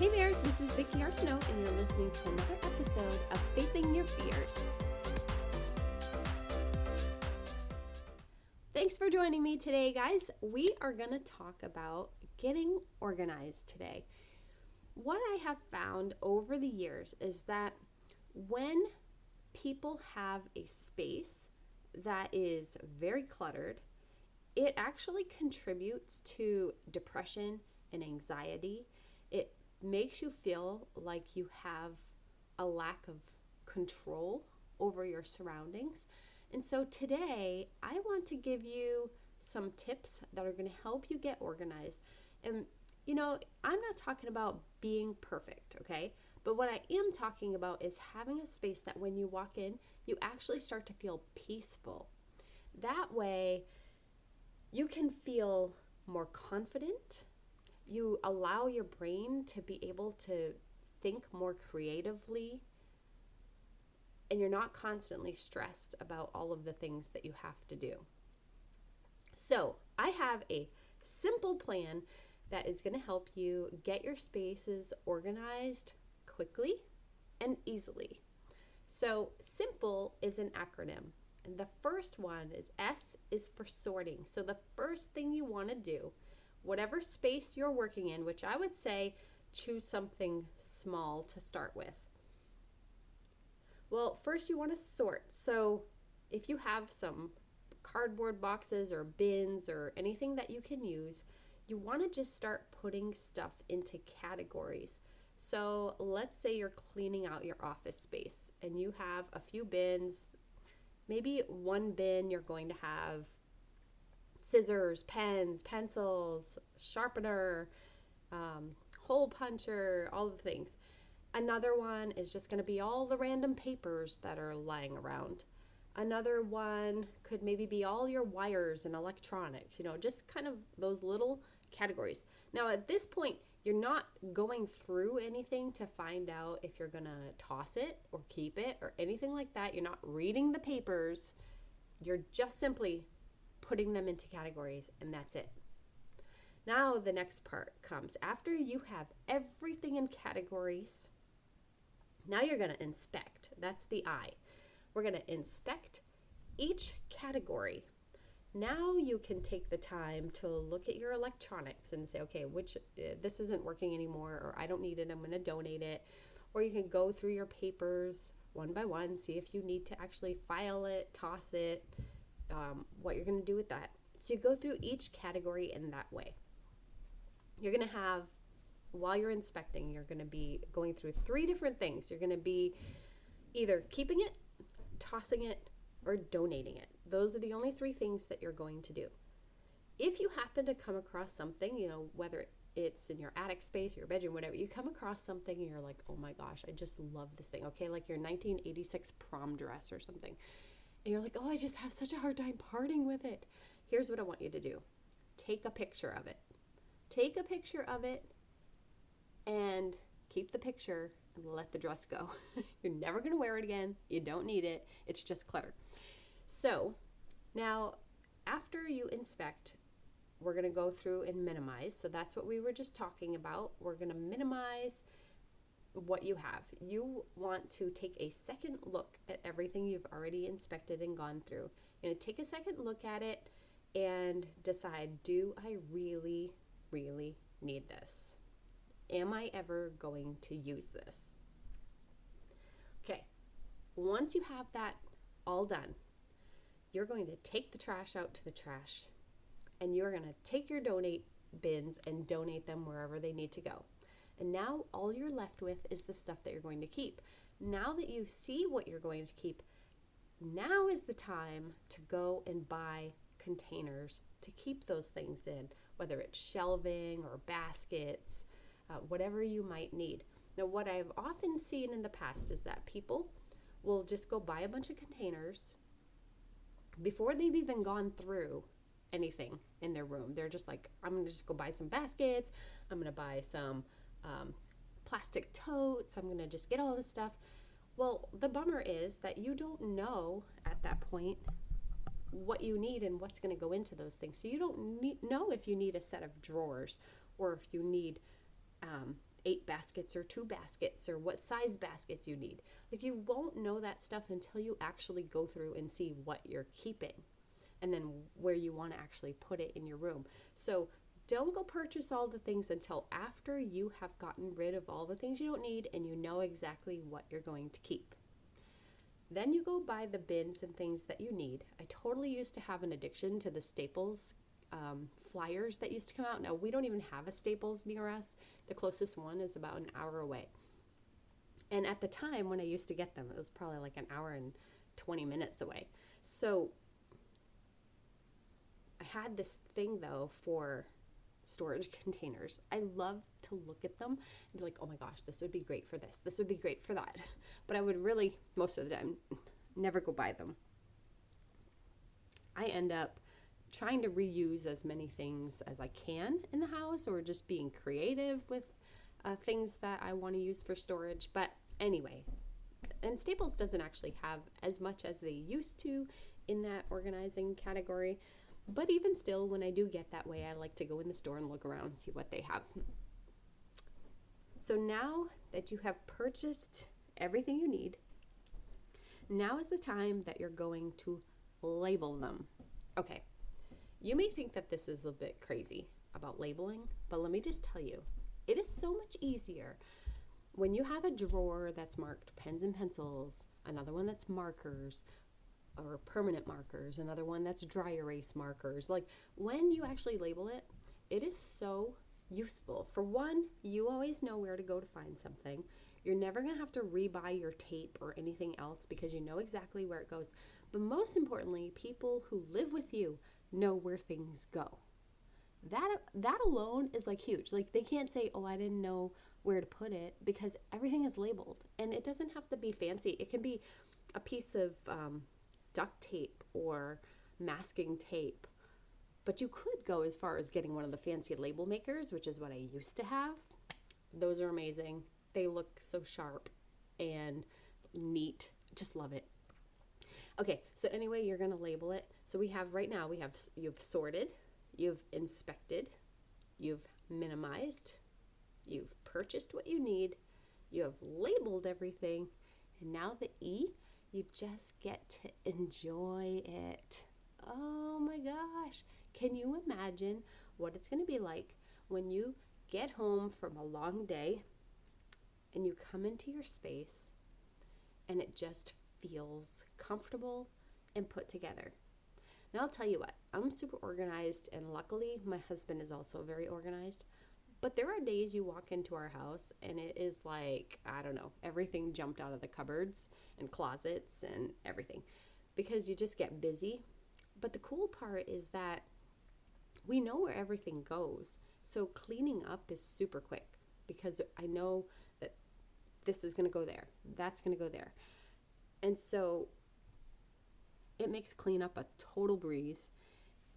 Hey there, this is Vicki Arsenault, and you're listening to another episode of Facing Your Fears. Thanks for joining me today, guys. We are going to talk about getting organized today. What I have found over the years is that when people have a space that is very cluttered, it actually contributes to depression and anxiety. It makes you feel like you have a lack of control over your surroundings. And so today, I want to give you some tips that are going to help you get organized. And, I'm not talking about being perfect, okay? But what I am talking about is having a space that when you walk in, you actually start to feel peaceful. That way, you can feel more confident. You allow your brain to be able to think more creatively, and you're not constantly stressed about all of the things that you have to do. So I have a simple plan that is going to help you get your spaces organized quickly and easily. So SIMPLE is an acronym. And the first one is S is for sorting. So the first thing you want to do, whatever space you're working in, which I would say choose something small to start with. Well, first you want to sort. So if you have some cardboard boxes or bins or anything that you can use, you want to just start putting stuff into categories. So let's say you're cleaning out your office space and you have a few bins. Maybe one bin you're going to have scissors, pens, pencils, sharpener, hole puncher, all the things. Another one is just going to be all the random papers that are lying around. Another one could maybe be all your wires and electronics, just kind of those little categories. Now, at this point, you're not going through anything to find out if you're going to toss it or keep it or anything like that. You're not reading the papers. You're just simply putting them into categories, and that's it. Now, the next part comes. After you have everything in categories, now you're going to inspect. That's the I. We're going to inspect each category. Now you can take the time to look at your electronics and say, okay, this isn't working anymore, or I don't need it, I'm going to donate it. Or you can go through your papers one by one, see if you need to actually file it, toss it, what you're going to do with that. So you go through each category in that way. You're going to have, while you're inspecting, you're going to be going through 3 different things. You're going to be either keeping it, tossing it, or donating it. Those are the only 3 things that you're going to do. If you happen to come across something, whether it's in your attic space, your bedroom, whatever, you come across something and you're like, oh my gosh, I just love this thing, okay? Like your 1986 prom dress or something. And you're like, oh, I just have such a hard time parting with it. Here's what I want you to do. Take a picture of it. Take a picture of it and keep the picture and let the dress go. You're never going to wear it again. You don't need it. It's just clutter. So now after you inspect, we're going to go through and minimize. So that's what we were just talking about. We're going to minimize what you have. You want to take a second look at everything you've already inspected and gone through. You're going to take a second look at it and decide, do I really, really need this? Am I ever going to use this? Okay, once you have that all done, you're going to take the trash out to the trash, and you're going to take your donate bins and donate them wherever they need to go. And now all you're left with is the stuff that you're going to keep. Now that you see what you're going to keep, now is the time to go and buy containers to keep those things in, whether it's shelving or baskets, whatever you might need. Now, what I've often seen in the past is that people will just go buy a bunch of containers before they've even gone through anything in their room. They're just like, I'm going to just go buy some baskets. I'm going to buy some plastic totes. I'm going to just get all this stuff. Well, the bummer is that you don't know at that point what you need and what's going to go into those things. So you don't know if you need a set of drawers or if you need 8 baskets or 2 baskets or what size baskets you need. Like, you won't know that stuff until you actually go through and see what you're keeping and then where you want to actually put it in your room. So don't go purchase all the things until after you have gotten rid of all the things you don't need and you know exactly what you're going to keep. Then you go buy the bins and things that you need. I totally used to have an addiction to the Staples flyers that used to come out. Now, we don't even have a Staples near us. The closest one is about an hour away. And at the time when I used to get them, it was probably like an hour and 20 minutes away. So I had this thing, though, for storage containers. I love to look at them and be like, oh my gosh, this would be great for this. This would be great for that. But I would really, most of the time, never go buy them. I end up trying to reuse as many things as I can in the house, or just being creative with things that I want to use for storage. But anyway, and Staples doesn't actually have as much as they used to in that organizing category. But even still, when I do get that way, I like to go in the store and look around and see what they have. So now that you have purchased everything you need, now is the time that you're going to label them. Okay, you may think that this is a bit crazy about labeling, but let me just tell you, it is so much easier when you have a drawer that's marked pens and pencils, another one that's markers, or permanent markers, another one that's dry erase markers. Like, when you actually label it, it is so useful. For one, you always know where to go to find something. You're never going to have to rebuy your tape or anything else because you know exactly where it goes. But most importantly, people who live with you know where things go. That alone is like huge. Like, they can't say, oh, I didn't know where to put it, because everything is labeled. And it doesn't have to be fancy. It can be a piece of duct tape or masking tape. But you could go as far as getting one of the fancy label makers, which is what I used to have. Those are amazing. They look so sharp and neat. Just love it. Okay, so anyway, you're going to label it. So you've sorted, you've inspected, you've minimized, you've purchased what you need, you have labeled everything, and now the E, you just get to enjoy it. Oh my gosh. Can you imagine what it's going to be like when you get home from a long day and you come into your space and it just feels comfortable and put together? Now, I'll tell you what, I'm super organized, and luckily my husband is also very organized. But there are days you walk into our house and it is like, I don't know, everything jumped out of the cupboards and closets and everything, because you just get busy. But the cool part is that we know where everything goes. So cleaning up is super quick, because I know that this is going to go there, that's going to go there. And so it makes cleanup a total breeze.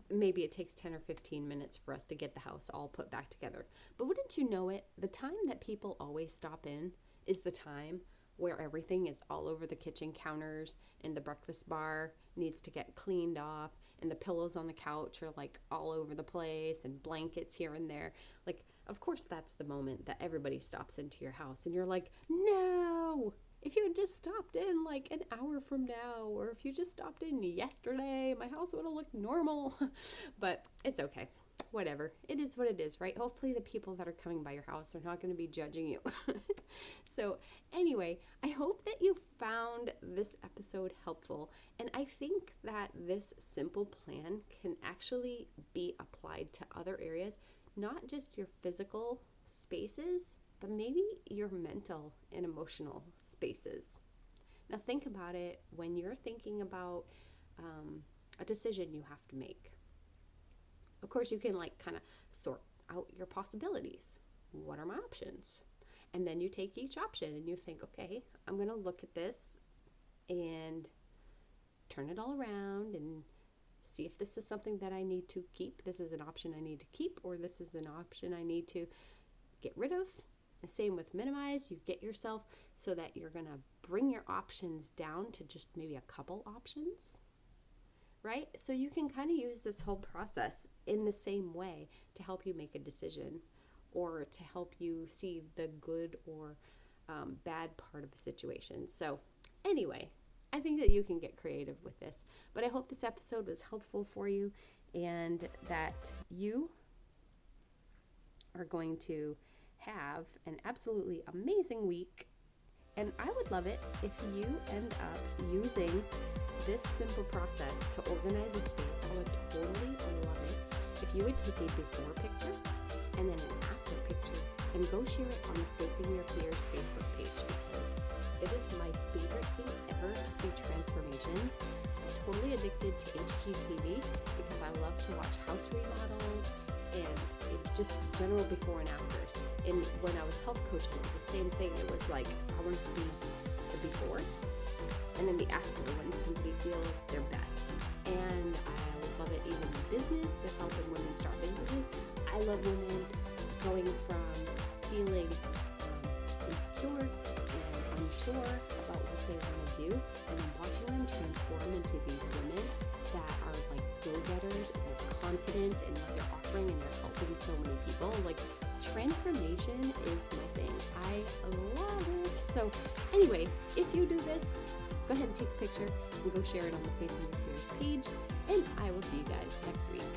Maybe it takes 10 or 15 minutes for us to get the house all put back together. But wouldn't you know it, the time that people always stop in is the time where everything is all over the kitchen counters, and the breakfast bar needs to get cleaned off, and the pillows on the couch are like all over the place, and blankets here and there. Like, of course, that's the moment that everybody stops into your house, and you're like, no! If you had just stopped in like an hour from now, or if you just stopped in yesterday, my house would have looked normal. But it's okay. Whatever. It is what it is, right? Hopefully the people that are coming by your house are not going to be judging you. So anyway, I hope that you found this episode helpful. And I think that this simple plan can actually be applied to other areas, not just your physical spaces, but maybe your mental and emotional spaces. Now think about it when you're thinking about a decision you have to make. Of course, you can like kind of sort out your possibilities. What are my options? And then you take each option and you think, okay, I'm going to look at this and turn it all around and see if this is something that I need to keep. This is an option I need to keep, or this is an option I need to get rid of. The same with minimize. You get yourself so that you're going to bring your options down to just maybe a couple options, right? So you can kind of use this whole process in the same way to help you make a decision. or to help you see the good or bad part of a situation. So anyway, I think that you can get creative with this, but I hope this episode was helpful for you and that you are going to have an absolutely amazing week. And I would love it if you end up using this simple process to organize a space. I would totally love it if you would take a before picture and then an after picture and go share it on the Facing Your Fears Facebook page, because it is my favorite thing ever to see transformations. I'm totally addicted to HGTV because I love to watch house remodels and just general before and afters. And when I was health coaching, it was the same thing. It was like, I want to see the before and then the after when somebody feels their best. And I always love it even in business with helping women start businesses. I love women going from feeling insecure and unsure about what they want to do and watching them transform into these women that are like go-getters and they're confident in what they're offering and they're helping so many people. Like, transformation is my thing. I love it. So anyway, if you do this, go ahead and take a picture and go share it on the Facing Your Fears page. And I will see you guys next week.